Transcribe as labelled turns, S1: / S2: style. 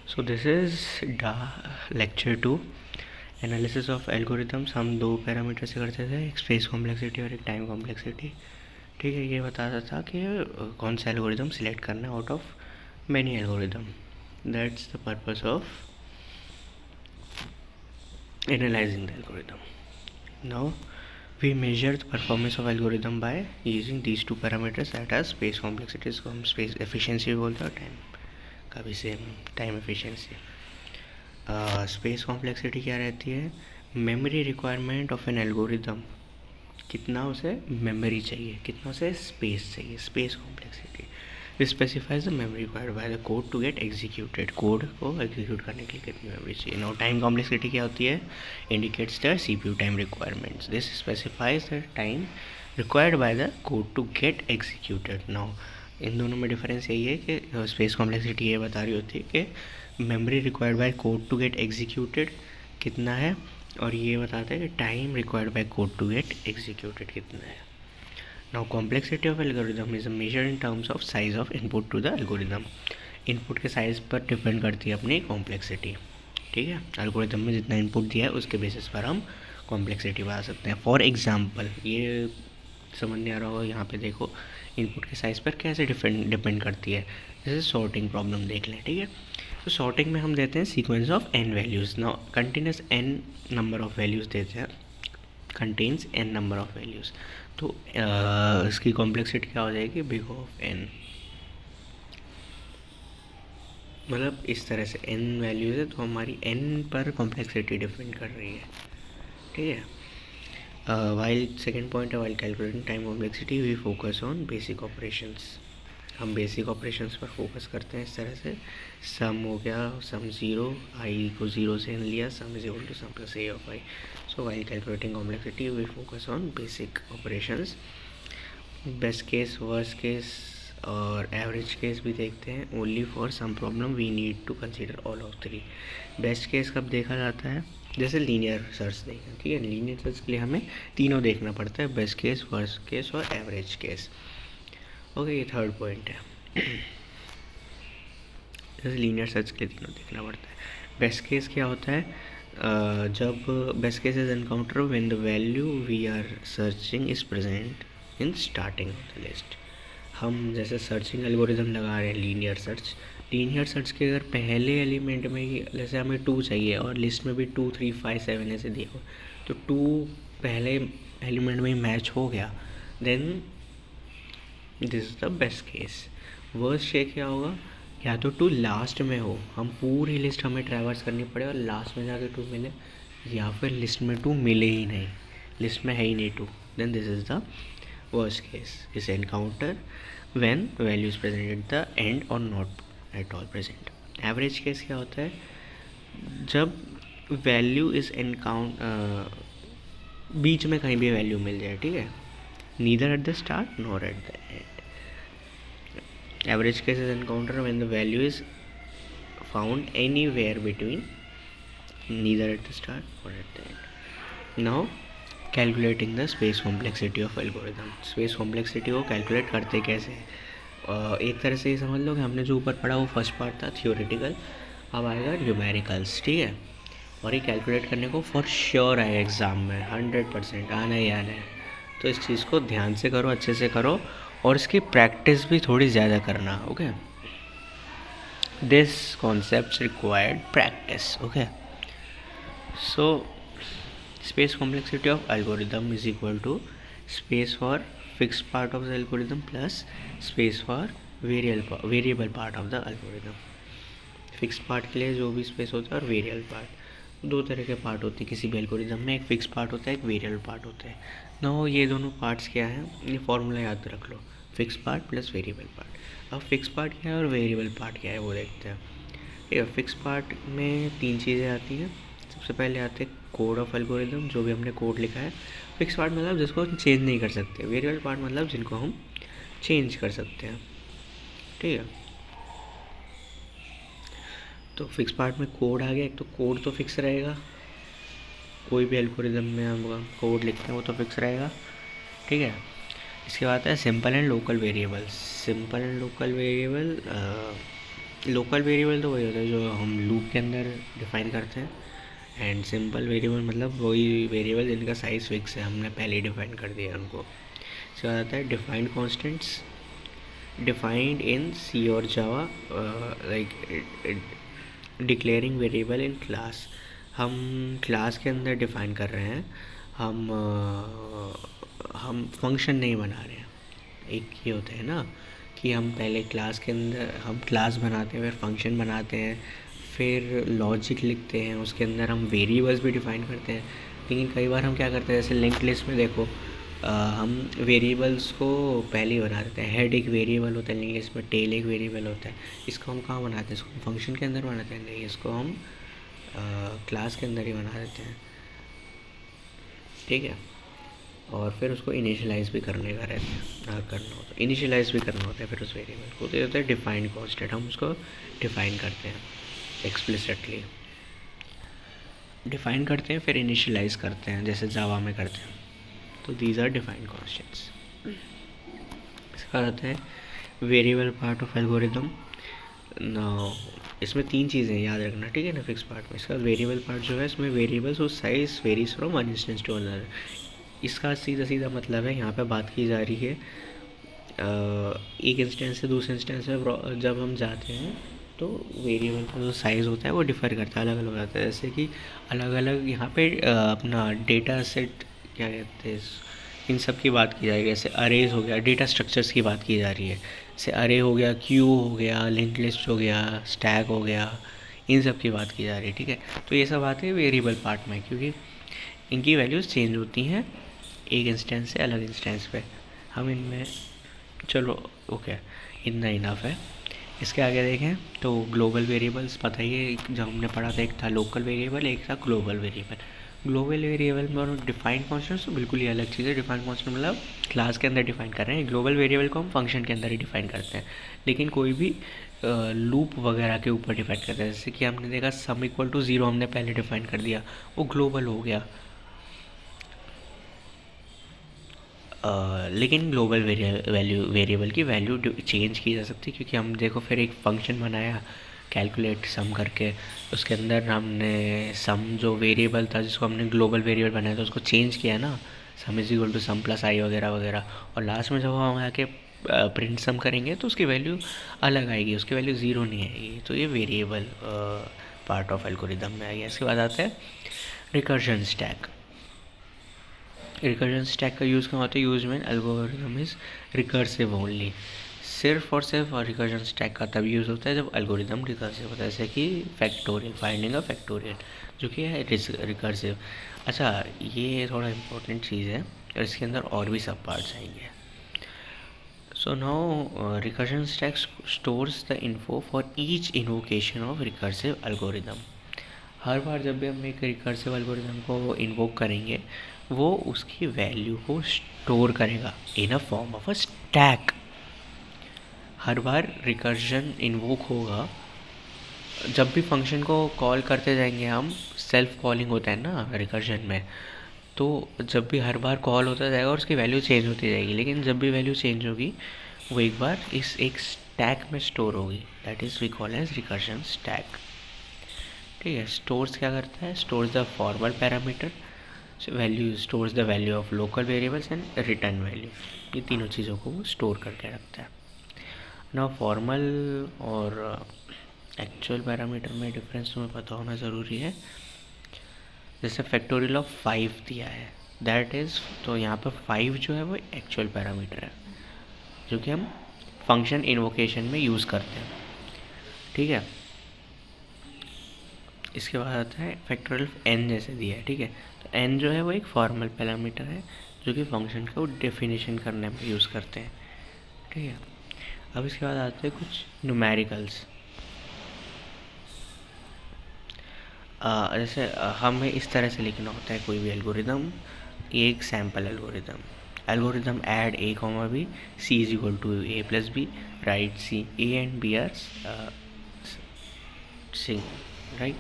S1: So this is lecture 2 analysis of algorithms. हम दो parameter से करते थे, एक स्पेस कॉम्प्लेक्सिटी और एक टाइम कॉम्प्लेक्सिटी। ठीक है, ये बताता था कि कौन सा एल्गोरिथम सिलेक्ट करना है out of many algorithm. That's the purpose of analyzing the algorithm. Now we measure the performance of algorithm by using these two parameters, that are space complexity, इसको हम space efficiency भी बोलते हैं, और time का भी same, time efficiency. Space complexity क्या रहती है? Memory requirement of an algorithm, कितना उसे मेमोरी चाहिए, कितना उसे स्पेस चाहिए, space complexity specifies the memory required by the code to get executed, code को एग्जीक्यूट करने के लिए कितनी मेमोरी चाहिए। नाउ टाइम कॉम्प्लेक्सिटी क्या होती है? Indicates the CPU time requirements, this specifies the time required by the code to get executed. Now इन दोनों में डिफरेंस यही है कि स्पेस कॉम्प्लेक्सिटी ये बता रही होती है कि memory required by code to get executed कितना है, और ये बताता है कि time required by code to get executed कितना है। Now complexity of algorithm is measure in terms of size of input to the algorithm. Input के साइज पर डिपेंड करती है अपनी कॉम्प्लेक्सिटी। ठीक है, एल्गोरिदम में जितना इनपुट दिया है उसके बेसिस पर हम कॉम्प्लेक्सिटी बता सकते हैं। फॉर एग्जाम्पल, ये समझ नहीं आ रहा होगा, यहाँ पे देखो इनपुट के साइज़ पर कैसे डिपेंड करती है। जैसे सॉर्टिंग प्रॉब्लम देख लें। ठीक है, तो सॉर्टिंग में हम देते हैं sequence of n values. Now continuous n number of values देते हैं, contains n number of values, तो इसकी कॉम्प्लेक्सिटी क्या हो जाएगी? Big of n। मतलब इस तरह से n वैल्यूज़ है तो हमारी n पर कॉम्प्लेक्सिटी डिपेंड कर रही है। ठीक है, वाइल सेकेंड पॉइंट है, while calculating time complexity we focus on basic operations. हम बेसिक ऑपरेशंस पर फोकस करते हैं इस तरह से। सम हो गया, सम ज़ीरो, आई को ज़ीरो से लिया, sum is equal to sum plus A of I. So while calculating complexity we focus on basic operations. Best case, worst case और एवरेज केस भी देखते हैं। Only for some problem we need to consider all of three. Best case कब देखा जाता है? जैसे linear search देखना। ठीक है, लीनियर सर्च के लिए हमें तीनों देखना पड़ता है, बेस्ट केस, वर्स्ट केस और एवरेज केस। ओके, ये थर्ड पॉइंट है। जैसे लीनियर सर्च के लिए तीनों देखना पड़ता है। बेस्ट केस क्या होता है? जब best case is encounter when the value we are searching is present in starting of the list. हम जैसे सर्चिंग एल्गोरिथम लगा रहे हैं लीनियर सर्च के अगर पहले एलिमेंट में ही, जैसे हमें 2 चाहिए और लिस्ट में भी 2, 3, 5, 7 ऐसे दिया हो, तो 2 पहले एलिमेंट में ही मैच हो गया, then this is the best case. Worst case क्या होगा? या तो 2 लास्ट में हो, हम पूरी लिस्ट हमें ट्रैवर्स करनी पड़े और लास्ट में जाके 2 मिले, या फिर लिस्ट में 2 मिले ही नहीं, लिस्ट में है ही नहीं 2, then this is the worst case. Is encounter when value is present at the end और not at all present. Average case क्या होता है? जब वैल्यू इज बीच में कहीं भी वैल्यू मिल जाए। ठीक है, neither at the start nor eight the and. Average case is encountered when the value is found anywhere between, neither at the start or at the end. Now calculating the space complexity of algorithm. Space complexity को calculate करते कैसे हैं? एक तरह से ये समझ लो कि हमने जो ऊपर पढ़ा वो फर्स्ट पार्ट था थियोरेटिकल, अब आएगा न्यूमेरिकल्स। ठीक है, और ये कैलकुलेट करने को फॉर श्योर आएगा एग्ज़ाम में, 100% आना ही आना है। तो इस चीज़ को ध्यान से करो, अच्छे से करो, और इसकी प्रैक्टिस भी थोड़ी ज़्यादा करना। Okay, this concept required practice. Okay, so space complexity of algorithm is equal to space for fix part of the algorithm plus space for variable part of the algorithm. Fix part के लिए जो भी space होता है और variable part, दो तरह के पार्ट होते हैं किसी भी एल्गोरिदम में, एक फिक्स पार्ट होता है, एक वेरिएबल पार्ट होता है। ना ये दोनों पार्ट्स क्या हैं, ये फॉर्मूला याद रख लो, fix part plus variable part. अब फिक्स पार्ट क्या है और वेरिएबल पार्ट क्या है वो देखते हैं। ये फिक्स पार्ट में 3 चीज़ें आती हैं। सबसे पहले आते हैं कोड ऑफ एल्गोरिदम, जो भी हमने कोड लिखा है। फिक्स पार्ट मतलब जिसको हम चेंज नहीं कर सकते, वेरिएबल पार्ट मतलब जिनको हम चेंज कर सकते हैं। ठीक है, तो फिक्स पार्ट में कोड आ गया। एक तो कोड तो फिक्स रहेगा, कोई भी एल्गोरिदम में हम कोड लिखते हैं वो तो फिक्स रहेगा। ठीक है, इसके बाद है simple and local variable. Simple and local variable local variable तो वही होता है जो हम लूप के अंदर डिफाइन करते हैं, एंड सिंपल वेरिएबल मतलब वही वेरिएबल जिनका साइज फिक्स है, हमने पहले ही डिफाइन कर दिया है उनको। इसके बाद आता है defined constants defined in C और Java, like declaring variable in class. हम क्लास के अंदर डिफाइन कर रहे हैं, हम फंक्शन नहीं बना रहे हैं। एक ये होता है ना कि हम पहले क्लास के अंदर हम क्लास बनाते हैं, फिर फंक्शन बनाते हैं, फिर लॉजिक लिखते हैं, उसके अंदर हम वेरिएबल्स भी डिफाइन करते हैं। लेकिन कई बार हम क्या करते हैं, जैसे लिंक्ड लिस्ट में देखो, हम वेरिएबल्स को पहले ही बना देते हैं। हेड एक वेरिएबल होता है लिंक्ड लिस्ट में, टेल एक वेरिएबल होता है। इसको हम कहाँ बनाते हैं, इसको फंक्शन के अंदर बनाते हैं? नहीं, इसको हम क्लास के अंदर ही बना देते हैं, ठीक है। और फिर उसको इनिशियलाइज़ भी करने का रहता है, करना होता है, इनिशियलाइज़ भी करना होता है फिर उस वेरिएबल को। तो ये होता है डिफाइंड कॉन्स्टेंट, हम उसको डिफाइन करते हैं एक्सप्लिसिटली, डिफाइन करते हैं फिर इनिशियलाइज करते हैं, जैसे जावा में करते हैं। तो दीज आर डिफाइंड कॉन्स्टेंट्स। इसका आता है वेरिएबल पार्ट ऑफ एल्गोरिदम। ना इसमें 3 चीज़ें याद रखना, ठीक है ना, फिक्स पार्ट में। इसका वेरिएबल पार्ट जो है, इसमें वेरिएबल्स और size varies from one instance to another. इसका सीधा सीधा मतलब है, यहाँ पे बात की जा रही है एक इंस्टेंस से दूसरे इंस्टेंस में जब हम जाते हैं तो वेरिएबल का जो साइज़ होता है वो डिफ़र करता है, अलग अलग हो जाता है। जैसे कि अलग अलग यहाँ पे अपना डेटा सेट क्या कहते हैं, इन सब की बात की जा रही है। जैसे अरेज हो गया, डेटा स्ट्रक्चर्स की बात की जा रही है। जैसे अरे हो गया, क्यू हो गया, लिंक्ड लिस्ट हो गया, स्टैक हो गया, इन सब की बात की जा रही है, ठीक है। तो ये सब आते हैं वेरिएबल पार्ट में, क्योंकि इनकी वैल्यूज़ चेंज होती हैं एक इंस्टेंस से अलग इंस्टेंस पे। हम इनमें चलो ओके, इतना इनफ है। इसके आगे देखें तो ग्लोबल वेरिएबल्स पता ही है, जब हमने पढ़ा था, एक था लोकल वेरिएबल, एक था ग्लोबल वेरिएबल। ग्लोबल वेरिएबल में और डिफाइंड कॉन्स्टेंट्स तो बिल्कुल ही अलग चीज़ है। डिफाइंड कॉन्स्टेंट मतलब क्लास के अंदर डिफाइन कर रहे हैं, ग्लोबल वेरिएबल को हम फंक्शन के अंदर ही डिफाइन करते हैं, लेकिन कोई भी लूप वगैरह के ऊपर डिफाइन करते हैं। जैसे कि हमने देखा सम इक्वल टू 0 हमने पहले डिफाइन कर दिया, वो ग्लोबल हो गया। लेकिन ग्लोबल वेरिएबल की वैल्यू चेंज की जा सकती है, क्योंकि हम देखो फिर एक फंक्शन बनाया कैलकुलेट सम करके, उसके अंदर हमने सम जो वेरिएबल था जिसको हमने ग्लोबल वेरिएबल बनाया था उसको चेंज किया ना, sum is equal to sum plus I वगैरह वगैरह, और लास्ट में जब हम आके प्रिंट सम करेंगे तो उसकी वैल्यू अलग आएगी, उसकी वैल्यू 0 नहीं आएगी। तो ये वेरिएबल पार्ट ऑफ एल्गोरिदम में आ गया। इसके बाद आता है रिकर्जन स्टैक। रिकर्जन स्टैक का यूज़ कहाँ होता है, यूज में एल्गोरिदम इज रिकर्सिव ओनली। सिर्फ और सिर्फ रिकर्जन स्टैक का तब यूज़ होता है जब एल्गोरिदम रिकर्सिव होता है, जैसे कि फैक्टोरियल, फाइंडिंग अ फैक्टोरियल, जो कि है रिकर्सिव। अच्छा, ये थोड़ा इम्पोर्टेंट चीज़ है और इसके अंदर और भी सब पार्ट्स आएंगे। So now recursion stack stores the info for each invocation of recursive algorithm. हर बार जब भी हम एक रिकर्सिव एल्गोरिदम को इन्वोक करेंगे, वो उसकी वैल्यू को स्टोर करेगा in a form of a stack. हर बार रिकर्जन इन्वोक होगा, जब भी फंक्शन को कॉल करते जाएंगे हम, सेल्फ कॉलिंग होता है ना रिकर्जन में, तो जब भी हर बार कॉल होता जाएगा और उसकी वैल्यू चेंज होती जाएगी, लेकिन जब भी वैल्यू चेंज होगी वो एक बार इस एक स्टैक में स्टोर होगी, that is we call as recursion stack, ठीक है। स्टोर्स क्या करता है, stores the formal parameter value, stores the value of local variables and return value, ये तीनों चीज़ों को वो स्टोर करके रखता है ना। फॉर्मल और एक्चुअल पैरामीटर में डिफरेंस तुम्हें पता होना ज़रूरी है। जैसे फैक्टोरियल ऑफ 5 दिया है, दैट इज़, तो यहाँ पर 5 जो है वो एक्चुअल पैरामीटर है जो कि हम फंक्शन इन्वोकेशन में यूज़ करते हैं, ठीक है। इसके बाद आता है फैक्टोरियल ऑफ n जैसे दिया है, ठीक है। तो n जो है वो एक फॉर्मल पैरामीटर है जो कि फंक्शन को डेफिनेशन करने में यूज़ करते हैं, ठीक है। अब इसके बाद आते हैं कुछ न्यूमेरिकल्स। जैसे हमें इस तरह से लिखना होता है कोई भी एल्गोरिदम, एक sample algorithm add a comma b, c is equal to a plus b, right c, a and b are sing, right.